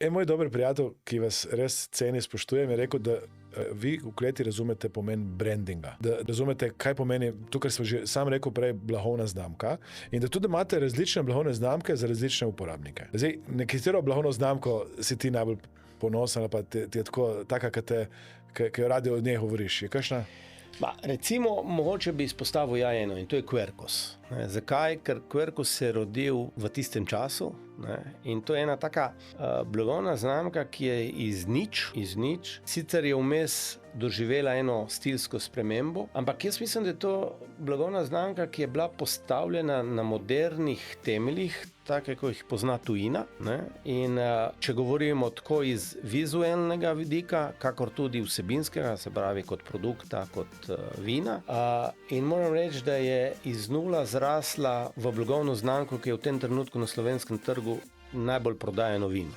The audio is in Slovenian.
En moj dober prijatelj, ki vas res ceni, spoštujem, je rekel, da vi v kleti razumete pomen brandinga, da razumete, kaj pomeni, to, kar sem že sam rekel prej, blagovna znamka, in da tudi imate različne blagovne znamke za različne uporabnike. Zdaj, nekatero blagovno znamko si ti najbolj ponosen, ali pa ti je tako, taka, ki jo radi od nje govoriš. Je kakšna? Recimo, mogoče bi izpostavil eno, in to je Quercus. Zakaj? Ker Quercus se je rodil v tistem času, in to je ena taka blagovna znamka, ki je iz nič. Sicer je vmes doživela eno stilsko spremembo, ampak jaz mislim, da je to blagovna znamka, ki je bila postavljena na modernih temeljih, take, ko jih pozna tujina. In če govorimo tako iz vizualnega vidika, kakor tudi vsebinskega, se pravi kot produkta, kot vina. In moram reči, da je iz nula zrasla v blagovno znamko, ki je v tem trenutku na slovenskem trgu najbolj prodajano vino.